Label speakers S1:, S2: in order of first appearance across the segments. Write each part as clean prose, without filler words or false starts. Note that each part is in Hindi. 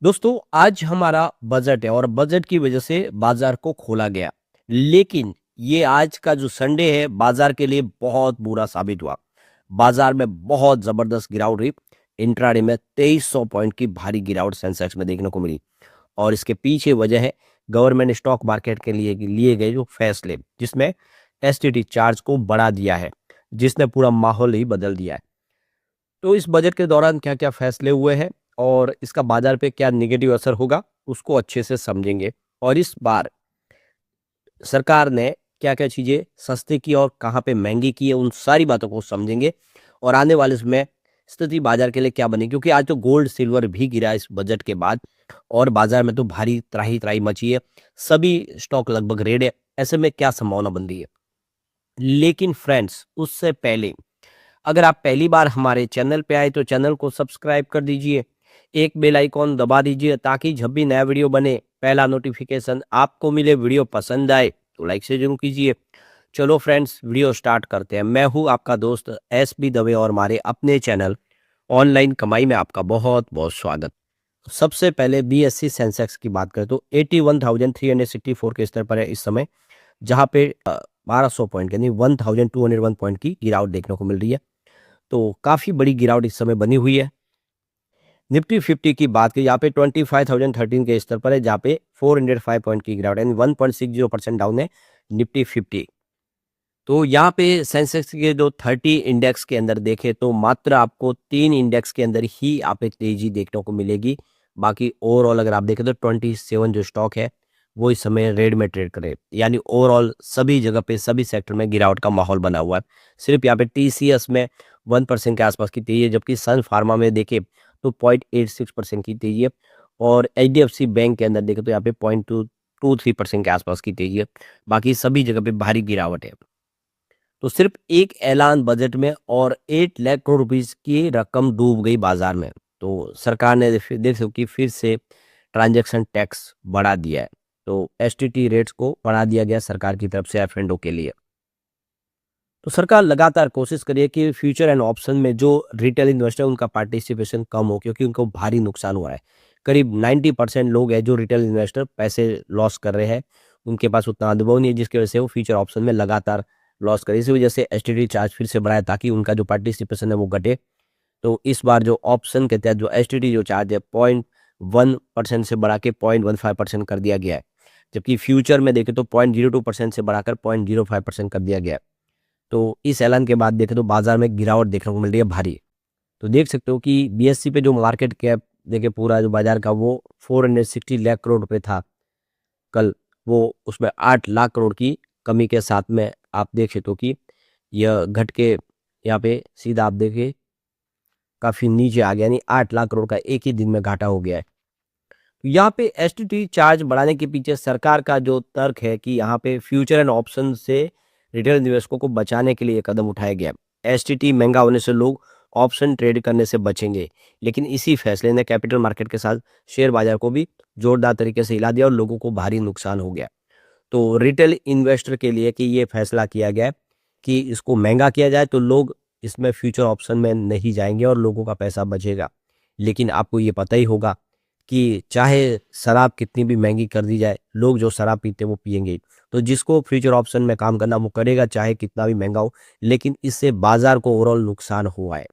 S1: दोस्तों आज हमारा बजट है और बजट की वजह से बाजार को खोला गया। लेकिन ये आज का जो संडे है बाजार के लिए बहुत बुरा साबित हुआ। बाजार में बहुत जबरदस्त गिरावट हुई। इंट्राडे में 2300 पॉइंट की भारी गिरावट सेंसेक्स में देखने को मिली। और इसके पीछे वजह है गवर्नमेंट स्टॉक मार्केट के लिए लिए गए जो फैसले, जिसमें एसटीटी चार्ज को बढ़ा दिया है, जिसने पूरा माहौल ही बदल दिया है। तो इस बजट के दौरान क्या-क्या फैसले हुए हैं और इसका बाजार पे क्या नेगेटिव असर होगा, उसको अच्छे से समझेंगे। और इस बार सरकार ने क्या-क्या चीज़ें सस्ती की और कहाँ पे महँगी की है, उन सारी बातों को समझेंगे। और आने वाले समय स्थिति बाजार के लिए क्या बनी, क्योंकि आज तो गोल्ड, सिल्वर भी गिरा इस बजट के बाद और बाजार में तो भारी त्राही-त्राही मची है। सभी स्टॉक लगभग रेड है। ऐसे में क्या संभावना बन रही है? लेकिन फ्रेंड्स, उससे पहले अगर आप पहली बार हमारे चैनल पे आए तो चैनल को सब्सक्राइब कर दीजिए, एक बेल आइकॉन दबा दीजिए ताकि जब भी नया वीडियो बने पहला नोटिफिकेशन आपको मिले। वीडियो पसंद आए तो लाइक से जरूर कीजिए। चलो फ्रेंड्स, वीडियो स्टार्ट करते हैं। मैं हूं आपका दोस्त एस बी दवे और हमारे अपने चैनल ऑनलाइन कमाई में आपका बहुत बहुत स्वागत। सबसे पहले बीएससी सेंसेक्स की बात करें तो 81,364 के स्तर पर है इस समय, जहां पे 1200 पॉइंट यानी 1201 पॉइंट की गिरावट देखने को मिल रही है। तो काफ़ी बड़ी गिरावट इस समय बनी हुई है। निफ्टी 50 की बात की, यहाँ पे 25,013 के स्तर पर है, जहाँ पे 405 पॉइंट की गिरावट यानी 1.60% डाउन है निफ्टी 50। तो यहाँ पे सेंसेक्स के जो 30 इंडेक्स के अंदर देखें तो मात्र आपको 3 इंडेक्स के अंदर ही आप एक तेजी देखने को मिलेगी। बाकी ओवरऑल अगर आप देखें तो 27 जो स्टॉक है वो इस समय रेड में ट्रेड करे, यानी ओवरऑल सभी जगह पे सभी सेक्टर में गिरावट का माहौल बना हुआ है। सिर्फ यहाँ पे टीसीएस में 1% के आसपास की तेजी है, जबकि सन फार्मा में देखें तो 0.86% की तेजी है। और एचडीएफसी बैंक के अंदर देखें तो यहाँ पे 0.223% के आसपास की तेजी है। बाकी सभी जगह पे भारी गिरावट है। तो सिर्फ एक ऐलान बजट में और 8 लाख करोड़ रुपीस की रकम डूब गई बाजार में। तो सरकार ने देख सकते हो कि फिर से ट्रांजैक्शन टैक्स बढ़ा दिया है। तो एसटीटी रेट्स को बढ़ा दिया गया सरकार की तरफ से एफ एंड ओ के लिए। तो सरकार लगातार कोशिश करिए कि फ्यूचर एंड ऑप्शन में जो रिटेल इन्वेस्टर उनका पार्टिसिपेशन कम हो, क्योंकि उनको भारी नुकसान हुआ है। करीब 90% लोग हैं जो रिटेल इन्वेस्टर पैसे लॉस कर रहे हैं, उनके पास उतना अनुभव नहीं है, जिसकी वजह से वो फ्यूचर ऑप्शन में लगातार लॉस करे। इसी वजह से एसटीटी चार्ज फिर से बढ़ाया ताकि उनका जो पार्टिसिपेशन है वो घटे। तो इस बार जो ऑप्शन के तहत जो एसटीटी जो चार्ज है 0.1% से बढ़ा के 0.15% कर दिया गया है, जबकि फ्यूचर में देखें तो 0.02% से बढ़ाकर 0.05% कर दिया गया है। तो इस ऐलान के बाद देखें तो बाजार में गिरावट देखने को मिल रही है भारी। तो देख सकते हो कि बीएससी पे जो मार्केट कैप देखे पूरा जो बाजार का वो 460 लाख करोड़ रुपए था कल, वो उसमें 8 लाख करोड़ की कमी के साथ में आप देख सकते हो कि यह घट के यहाँ पे सीधा आप देखें काफी नीचे आ गया, यानी 8 लाख करोड़ का एक ही दिन में घाटा हो गया है। तो यहाँ पे एसटीटी चार्ज बढ़ाने के पीछे सरकार का जो तर्क है कि यहाँ पे फ्यूचर एंड ऑप्शन से रिटेल निवेशकों को बचाने के लिए ये कदम उठाया गया। एसटीटी महंगा होने से लोग ऑप्शन ट्रेड करने से बचेंगे, लेकिन इसी फैसले ने कैपिटल मार्केट के साथ शेयर बाजार को भी जोरदार तरीके से हिला दिया और लोगों को भारी नुकसान हो गया। तो रिटेल इन्वेस्टर के लिए कि ये फैसला किया गया है कि इसको महंगा किया जाए तो लोग इसमें फ्यूचर ऑप्शन में नहीं जाएंगे और लोगों का पैसा बचेगा। लेकिन आपको ये पता ही होगा कि चाहे शराब कितनी भी महंगी कर दी जाए, लोग जो शराब पीते हैं वो पिएंगे ही। तो जिसको फ्यूचर ऑप्शन में काम करना वो करेगा, चाहे कितना भी महंगा हो। लेकिन इससे बाजार को ओवरऑल नुकसान हुआ है।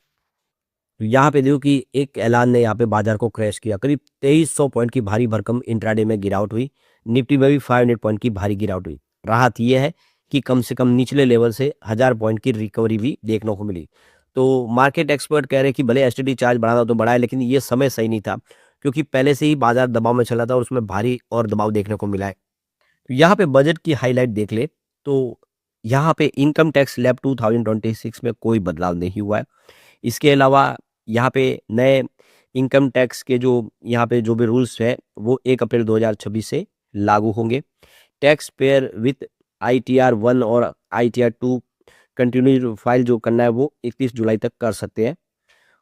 S1: तो यहाँ पे देखो कि एक ऐलान ने यहाँ पे बाजार को क्रैश किया। करीब 2300 पॉइंट की भारी भरकम इंट्राडे में गिरावट हुई। निफ्टी में भी 500 पॉइंट की भारी गिरावट हुई। राहत ये है कि कम से कम निचले लेवल से 1000 पॉइंट की रिकवरी भी देखने को मिली। तो मार्केट एक्सपर्ट कह रहे हैं कि भले एसटीडी चार्ज बढ़ाना तो बढ़ाए, लेकिन ये समय सही नहीं था, क्योंकि पहले से ही बाजार दबाव में चला था और उसमें भारी और दबाव देखने को मिला है। तो यहाँ पे बजट की हाईलाइट देख ले तो यहाँ पे इनकम टैक्स स्लैब 2026 में कोई बदलाव नहीं हुआ है। इसके अलावा यहाँ पे नए इनकम टैक्स के जो यहाँ पे जो भी रूल्स है वो 1 अप्रैल 2026 से लागू होंगे। टैक्स पेयर विथ आईटीआर 1 और आईटीआर 2 कंटिन्यू फाइल जो करना है वो 31 जुलाई तक कर सकते हैं।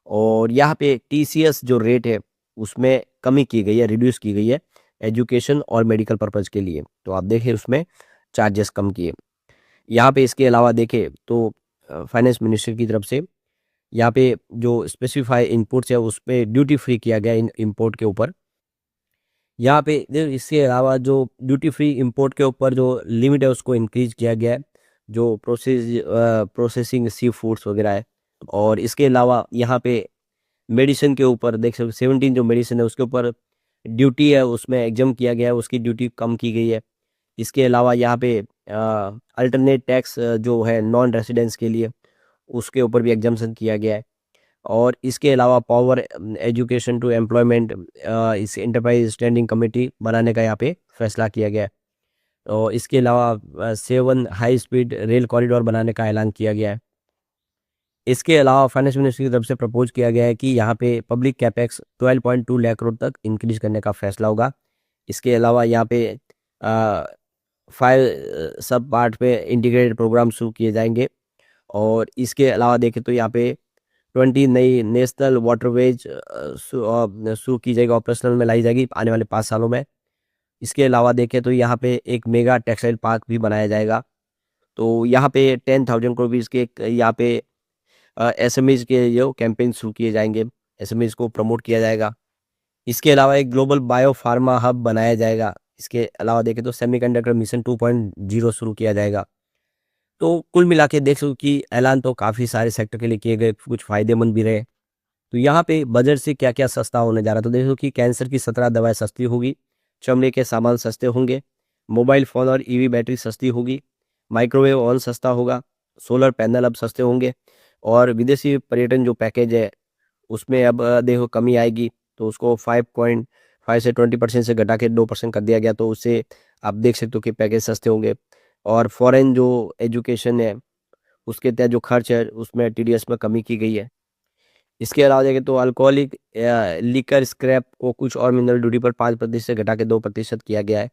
S1: और यहाँ पे टीसीएस जो रेट है उसमें कमी की गई है, रिड्यूस की गई है एजुकेशन और मेडिकल पर्पज़ के लिए। तो आप देखें उसमें चार्जेस कम किए। यहाँ पे इसके अलावा देखें तो फाइनेंस मिनिस्ट्री की तरफ से यहाँ पे जो स्पेसिफाई इनपुट्स है उस पे ड्यूटी फ्री किया गया इन इम्पोर्ट के ऊपर। यहाँ पे इसके अलावा जो ड्यूटी फ्री इंपोर्ट के ऊपर जो लिमिट है उसको इंक्रीज किया गया है, जो प्रोसेसिंग सी फूड्स वगैरह है। और इसके अलावा यहाँ पे मेडिसिन के ऊपर देख सकते 17 जो मेडिसिन है उसके ऊपर ड्यूटी है उसमें एग्जाम किया गया है, उसकी ड्यूटी कम की गई है। इसके अलावा यहाँ पे अल्टरनेट टैक्स जो है नॉन रेसिडेंट्स के लिए उसके ऊपर भी एग्जाम्शन किया गया है। और इसके अलावा पावर एजुकेशन टू एम्प्लॉयमेंट इस एंटरप्राइज स्टैंडिंग कमेटी बनाने का यहाँ पे फैसला किया गया है। और इसके अलावा 7 हाई स्पीड रेल कॉरिडोर बनाने का ऐलान किया गया है। इसके अलावा फाइनेंस मिनिस्ट्री की तरफ से प्रपोज किया गया है कि यहाँ पे पब्लिक कैपेक्स 12.2 लाख करोड़ तक इंक्रीज करने का फैसला होगा। इसके अलावा यहाँ पे 5 सब पार्ट पे इंटीग्रेटेड प्रोग्राम शुरू किए जाएंगे। और इसके अलावा देखें तो यहाँ पे 20 नई नेशनल वाटरवेज शुरू की जाएगी, ऑपरेशनल में लाई जाएगी आने वाले 5 सालों में। इसके अलावा देखें तो यहाँ पे एक मेगा टेक्सटाइल पार्क भी बनाया जाएगा। तो यहाँ पे 10,000 करोड़ रुपीज़ के यहाँ पे एसएमईज के जो कैंपेन शुरू किए जाएंगे, एसएमईज को प्रमोट किया जाएगा। इसके अलावा एक ग्लोबल बायो फार्मा हब बनाया जाएगा। इसके अलावा देखें तो सेमीकंडक्टर मिशन 2.0 शुरू किया जाएगा। तो कुल मिला के देख सकते कि ऐलान तो काफ़ी सारे सेक्टर के लिए किए गए, कुछ फ़ायदेमंद भी रहे। तो यहाँ पे बजट से क्या क्या सस्ता होने जा रहा है, तो देखो कि कैंसर की 17 दवाएं सस्ती होगी, चमड़े के सामान सस्ते होंगे, मोबाइल फ़ोन और ईवी बैटरी सस्ती होगी, माइक्रोवेव ओवन सस्ता होगा, सोलर पैनल अब सस्ते होंगे। और विदेशी पर्यटन जो पैकेज है उसमें अब देखो कमी आएगी, तो उसको 5.5 से 20% से घटा के 2% कर दिया गया, तो उससे आप देख सकते हो कि पैकेज सस्ते होंगे। और फॉरेन जो एजुकेशन है उसके तहत जो खर्च है उसमें टीडीएस में कमी की गई है। इसके अलावा देखें तो अल्कोहलिक लिकर स्क्रैप को कुछ और मिनरल ड्यूटी पर 5% से घटा के 2% किया गया है।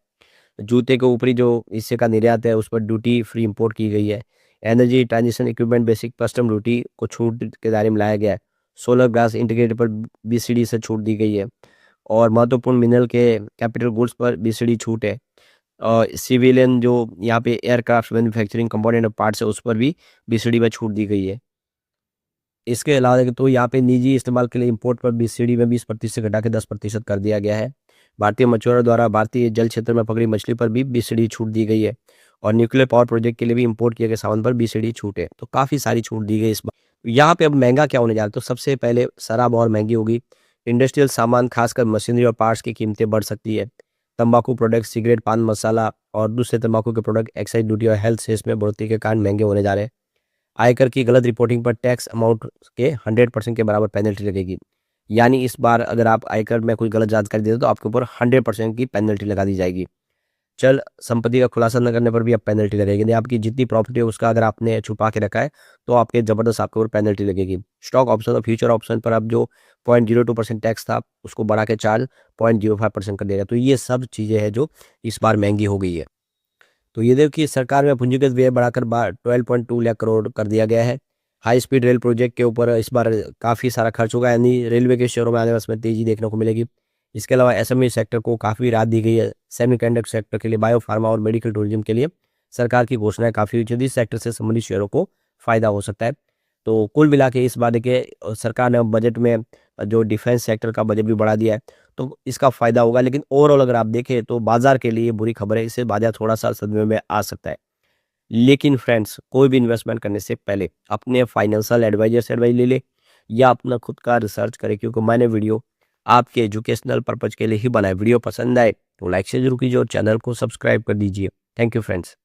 S1: जूते के ऊपरी जो हिस्से का निर्यात है उस पर ड्यूटी फ्री इंपोर्ट की गई है। Energy transition equipment basic custom duty को छूट के दायरे में लाया गया है। सोलर ग्लास इंटीग्रेटेड पर बीसीडी से छूट दी गई है। और महत्वपूर्ण मिनरल के कैपिटल गुड्स पर बीसीडी छूट है। और सिविलियन जो यहाँ पे एयरक्राफ्ट मैन्युफैक्चरिंग कंपोनेंट और पार्ट्स है उस पर भी बीसीडी में छूट दी गई है। इसके अलावा देखें तो यहाँ पे निजी इस्तेमाल के लिए इंपोर्ट पर बीसीडी में 20% से घटा के 10% कर दिया गया है। भारतीय मछुआरों द्वारा भारतीय जल क्षेत्र में पकड़ी मछली पर भी बीसीडी छूट दी गई है। और न्यूक्लियर पावर प्रोजेक्ट के लिए भी इंपोर्ट किए गए सामान पर बीसीडी छूट है। तो काफ़ी सारी छूट दी गई इस बार। यहाँ पे अब महंगा क्या होने जा रहा है, तो सबसे पहले शराब और महंगी होगी। इंडस्ट्रियल सामान खासकर मशीनरी और पार्ट्स की कीमतें बढ़ सकती है। तंबाकू प्रोडक्ट, सिगरेट, पान मसाला और दूसरे तंबाकू के प्रोडक्ट एक्साइज ड्यूटी और हेल्थ सेस में बढ़ोतरी के कारण महंगे होने जा रहे हैं। आयकर की गलत रिपोर्टिंग पर टैक्स अमाउंट के 100% के बराबर पेनल्टी लगेगी। यानी इस बार अगर आप आयकर में कोई गलत जानकारी देते हो तो आपके ऊपर 100% की पेनल्टी लगा दी जाएगी। चल संपत्ति का खुलासा न करने पर भी अब पेनल्टी लगेगी। यानी आपकी जितनी प्रॉपर्टी है उसका अगर आपने छुपा के रखा है तो आपके ज़बरदस्त आपके ऊपर पेनल्टी लगेगी। स्टॉक ऑप्शन और फ्यूचर ऑप्शन पर अब जो 0.02% टैक्स था उसको बढ़ा के 4.05% कर देगा। तो ये सब चीज़ें हैं जो इस बार महंगी हो गई है। तो ये देखिए सरकार में पूंजीगत व्यय बढ़ाकर 12.2 लाख करोड़ कर दिया गया है। हाई स्पीड रेल प्रोजेक्ट के ऊपर इस बार काफ़ी सारा खर्च होगा, यानी रेलवे के शेयरों में आने वाले समय तेजी देखने को मिलेगी। इसके अलावा एसएमई सेक्टर को काफ़ी राहत दी गई है। सेमीकंडक्टर सेक्टर के लिए, बायो फार्मा और मेडिकल टूरिज्म के लिए सरकार की घोषणाएं काफ़ी हुई थी। इस सेक्टर से संबंधित शेयरों को फ़ायदा हो सकता है। तो कुल मिला के इस बार देखिए सरकार ने बजट में जो डिफेंस सेक्टर का बजट भी बढ़ा दिया है, तो इसका फ़ायदा होगा। लेकिन ओवरऑल अगर आप देखें तो बाज़ार के लिए बुरी खबर है, इससे बाज़ार थोड़ा-सा सदमे में आ सकता है। लेकिन फ्रेंड्स कोई भी इन्वेस्टमेंट करने से पहले अपने फाइनेंशियल एडवाइजर से एडवाइस ले ले या अपना खुद का रिसर्च करें, क्योंकि मैंने वीडियो आपके एजुकेशनल पर्पज़ के लिए ही बनाया। वीडियो पसंद आए तो लाइक से जरूर कीजिए और चैनल को सब्सक्राइब कर दीजिए। Thank you friends.